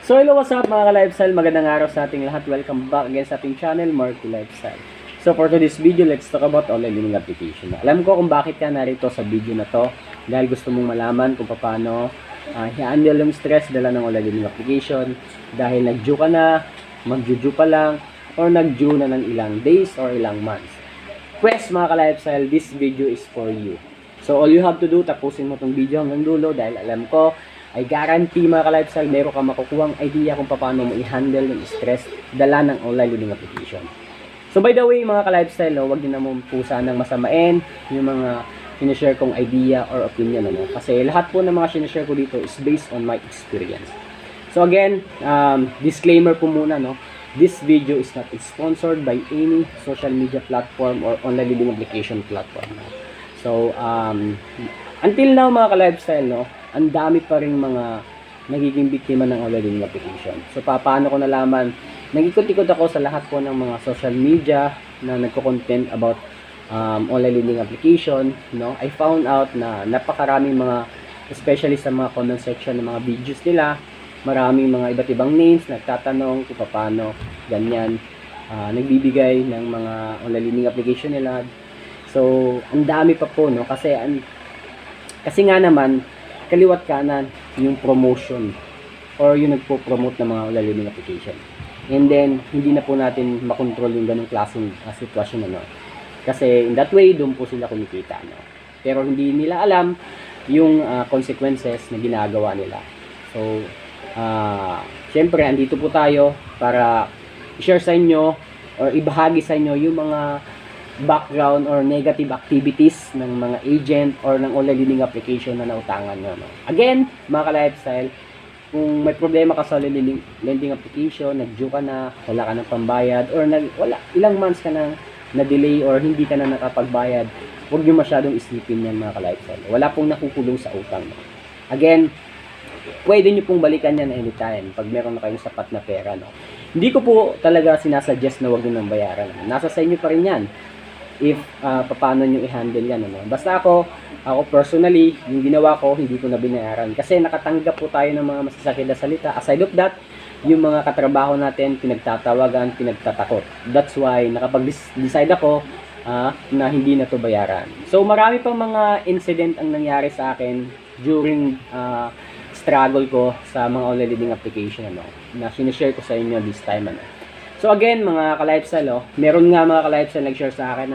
So hello, what's up mga ka-lifestyle? Magandang araw sa ating lahat. Welcome back again sa ating channel, Marky Lifestyle. So for today's video, let's talk about online learning application. Alam ko kung bakit ka narito sa video na to dahil gusto mong malaman kung paano i-handle yung stress dala ng online learning application dahil nag-due ka na, mag-due pa lang, or nag-due na ng ilang days or ilang months. Pues mga ka-lifestyle, this video is for you. So all you have to do, tapusin mo tong video hanggang dulo dahil alam ko I guarantee mga ka-lifestyle, meron ka makukuhang idea kung paano mo i-handle yung stress dala ng online learning application. So by the way mga ka-lifestyle, huwag din naman po sanang masamain yung mga sinishare kong idea or opinion. Kasi lahat po ng mga sinishare ko dito is based on my experience. So again, disclaimer po muna, this video is not sponsored by any social media platform or online learning application platform. So until now mga ka-lifestyle, ang dami pa rin mga nagiging biktima ng online learning application. So paano ko nalaman? Nag-ikot-ikot ako sa lahat po ng mga social media na nagko-content about online learning application. I found out na napakaraming mga, especially sa mga comment section ng mga videos nila, maraming mga iba't ibang names nagtatanong kung paano ganyan, nagbibigay ng mga online learning application nila. So ang dami pa po, kasi nga naman kaliwat kanan yung promotion or yung nagpo-promote ng mga online learning application. And then, hindi na po natin makontrol yung ganung klaseng sitwasyon. Kasi in that way, doon po sila kumikita. Pero hindi nila alam yung consequences na ginagawa nila. So, syempre, andito po tayo para i-share sa inyo or ibahagi sa inyo yung mga background or negative activities ng mga agent or ng online learning application na nautangan nyo. Again, mga ka-lifestyle, kung may problema ka sa online lending application, nag-due ka na, wala ka ng pambayad, or ilang months ka na na-delay or hindi ka na nakapagbayad, huwag nyo masyadong isipin yan mga ka-lifestyle. Wala pong nakukulong sa utang. Again, pwede nyo pong balikan yan anytime pag meron na kayong sapat na pera. Hindi ko po talaga sinasuggest na huwag nyo nang bayaran. Nasa sa inyo pa rin yan if paano nyo i-handle yan. Basta ako personally, yung ginawa ko, hindi ko na binayaran. Kasi nakatanggap po tayo ng mga masasakit na salita. Aside of that, yung mga katrabaho natin, pinagtatawagan, pinagtatakot. That's why, nakapag-decide ako na hindi na to bayaran. So, marami pang mga incident ang nangyari sa akin during struggle ko sa mga online learning application na sinishare ko sa inyo this time. So again, mga ka-lifestyle, meron nga mga ka-lifestyle nag-share sa akin,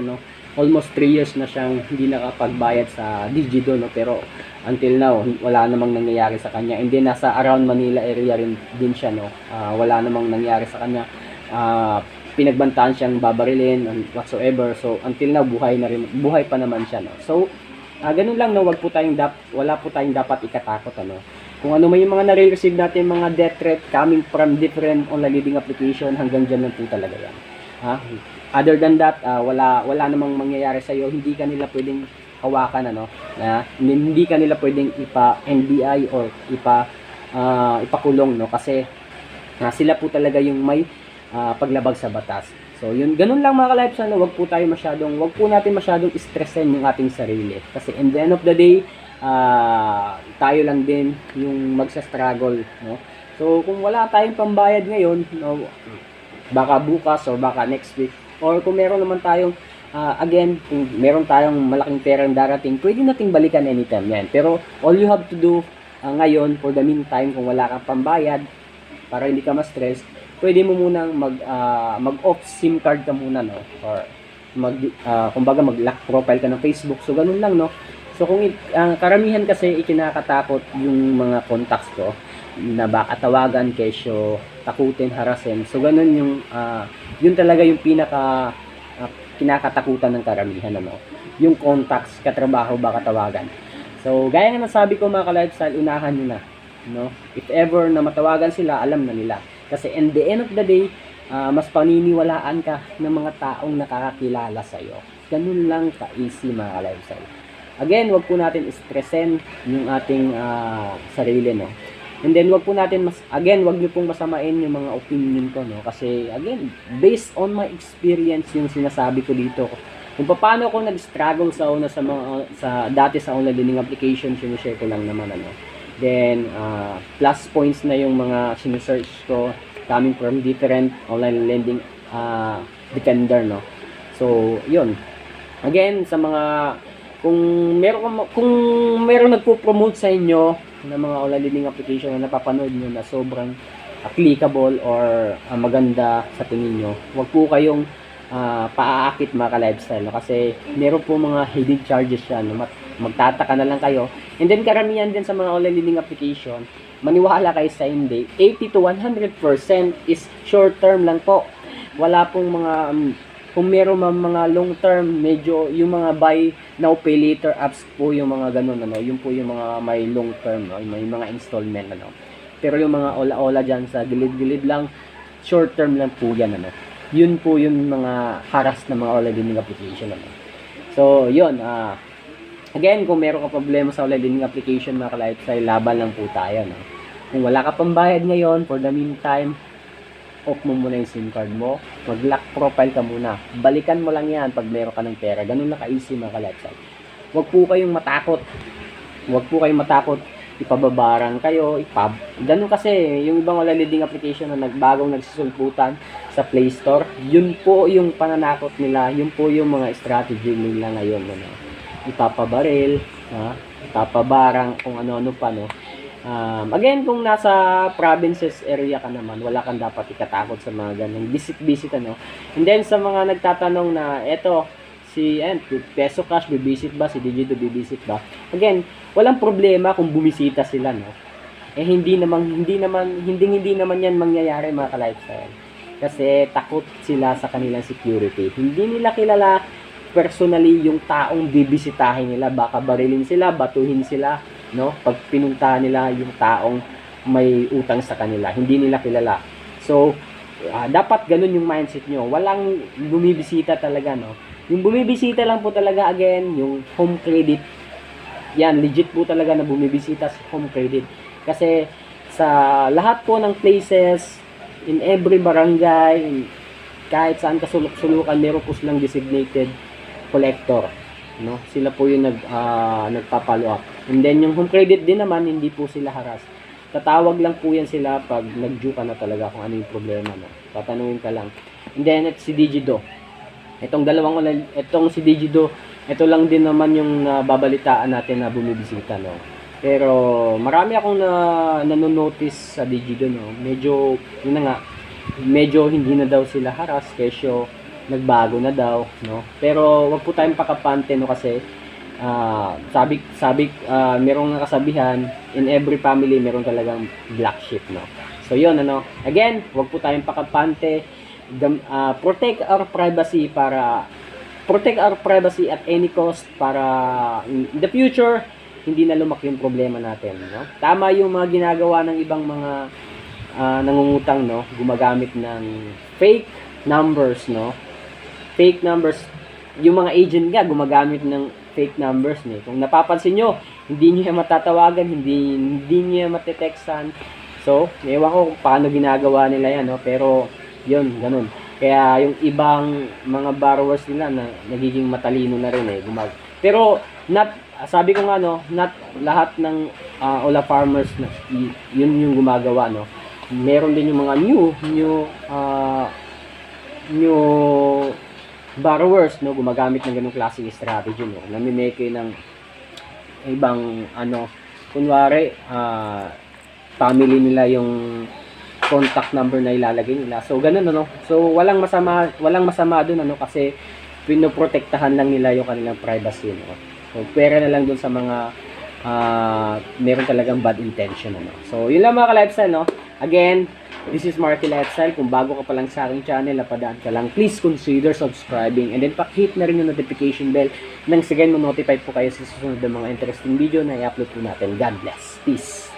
almost 3 years na siyang hindi nakapagbayad sa Digido, pero until now, wala namang nangyayari sa kanya. And then, nasa around Manila area rin din siya, wala namang nangyayari sa kanya. Pinagbantaan siyang babarilin and whatsoever. So, until now, buhay pa naman siya, So, ganun lang, wala po tayong dapat ikatakot, Kung ano may mga nare-receive natin mga death threat coming from different online learning application, hanggang dyan lang po talaga yan. Other than that, wala namang mangyayari sa iyo. Hindi ka nila pwedeng hawakan, hindi ka nila pwedeng ipa-NBI or ipakulong, kasi sila po talaga yung may paglabag sa batas. So, yun, ganun lang mga ka-lifestyle, wag po natin masyadong stressin yung ating sarili. Kasi in the end of the day, tayo lang din yung magsa-struggle, So, kung wala tayong pambayad ngayon, baka bukas or baka next week, or kung meron naman tayong, again, kung meron tayong malaking perang darating, pwede nating balikan anytime yan. Pero, all you have to do ngayon, for the meantime, kung wala kang pambayad, para hindi ka ma-stress, pwede mo munang mag-off SIM card ka muna, or kumbaga mag-lock profile ka ng Facebook. So, ganun lang, So, kung karamihan kasi ikinakatakot yung mga contacts ko na baka tawagan, kesyo, takutin, harasin. So, ganun yun talaga yung kinakatakutan ng karamihan, Yung contacts, katrabaho, baka tawagan. So, gaya nga nasabi ko mga ka-lifestyle, unahan nyo na, If ever na matawagan sila, alam na nila. Kasi in the end of the day, mas paniniwalaan ka ng mga taong nakakakilala sa'yo. Ganun lang ka-easy mga ka-lifestyle. Again, wag po natin stressin yung ating sarili, And then wag niyo pong masamain yung mga opinion ko, Kasi again, based on my experience yung sinasabi ko dito. Kung paano ako nag-struggle sa dati sa online learning application, sinishare ko lang naman Then, plus points na yung mga sinesearch ko coming from different online lending defender, no? So, yun. Again, sa mga kung meron nagpo-promote sa inyo ng mga online lending application na napapanood nyo na sobrang applicable or maganda sa tingin nyo, wag po kayong paaakit mga ka-lifestyle, no? Kasi meron po mga hidden charges yan, no? Magtataka na lang kayo. And then karamihan din sa mga online lending application, maniwala kayo sa hindi, 80 to 100% is short term lang po. Wala pong mga kung meron mga long term, medyo yung mga buy now pay later apps po yung mga ganun, ano, yung po yung mga may long term, no? May mga installment, ano. Pero yung mga ola-ola dyan sa gilid-gilid lang, short term lang po yan, ano. Yun po yung mga haras na mga online lending application, ano. So yun, again, kung meron ka problema sa online lending application mga ka-lifestyle, laban lang po tayo, no? Kung wala ka pang bayad ngayon, for the meantime, off mo muna yung SIM card mo, mag-lock profile ka muna. Balikan mo lang yan pag meron ka ng pera. Ganun na ka-easy mga ka-lifestyle. Huwag po kayong matakot. Huwag po kayong matakot. Ipababaran kayo. Ganun kasi, yung ibang online lending application na nagbagong nagsisulputan sa Play Store, yun po yung pananakot nila. Yun po yung mga strategy nila ngayon. Ano? Ipapabaril, ipapabarang, kung ano-ano pa, no? Again, kung nasa provinces area ka naman, wala kang dapat ikatakot sa mga ganun visit ano. And then sa mga nagtatanong na eto si Peso Cash bibisit ba, si Digido bibisit ba, again, walang problema kung bumisita sila, no. Hindi naman yan mangyayari mga ka-lifestyle, kasi takot sila sa kanilang security. Hindi nila kilala personally yung taong bibisitahin nila. Baka barilin sila, batuhin sila, no? Pag pinuntahan nila yung taong may utang sa kanila, hindi nila kilala. So, dapat ganun yung mindset nyo. Walang bumibisita talaga, no? Yung bumibisita lang po talaga, again, yung home credit. Yan, legit po talaga na bumibisita sa home credit. Kasi sa lahat po ng places, in every barangay, kahit saan kasulok-sulukan, meron po silang designated collector, no? Sila po yung nagpa-follow up. And then yung home credit din naman, hindi po sila haras. Tatawag lang po yan sila pag nag-due ka na talaga kung ano yung problema, no? Tatanungin ka lang. And then si Digido. Itong si Digido, ito lang din naman yung babalitaan natin na bumibisita, no? Pero marami akong nanonotice sa Digido, no? Medyo, yun na nga, medyo hindi na daw sila haras, kesyo nagbago na daw, no? Pero wag po tayong pakapante, no? Kasi merong nakasabihan, in every family meron talagang black sheep, no? So yun, ano, again, wag po tayong pakapante. Protect our privacy at any cost para in the future hindi na lumaki yung problema natin, no? Tama yung mga ginagawa ng ibang mga nangungutang, no? Gumagamit ng fake numbers, no? Fake numbers. Yung mga agent nga gumagamit ng fake numbers, no? Kung napapansin nyo, hindi nyo matatawagan, hindi nyo matetextan. So, ewan ko kung paano ginagawa nila yan, no? Pero yun, ganun. Kaya yung ibang mga borrowers nila na nagiging matalino na rin, pero sabi ko nga, no, not lahat ng Ola farmers na yun yung gumagawa, no. Meron din yung mga new borrowers, no, gumagamit ng ganung klaseng strategy, no. Namimeke ng ibang kunwari family nila yung contact number na ilalagay nila. So ganun, no. So walang masama doon, kasi pinoprotektahan lang nila yung kanilang privacy, no. So pera na lang doon sa mga meron talagang bad intention, no. So yun lang mga ka-lifestyle, no. Again, this is Marky Lifestyle. Kung bago ka pa lang sa aking channel, napadaan ka lang, please consider subscribing and then pakihit na rin yung notification bell nang sige mo notify po kayo sa susunod ng mga interesting video na i-upload po natin. God bless. Peace.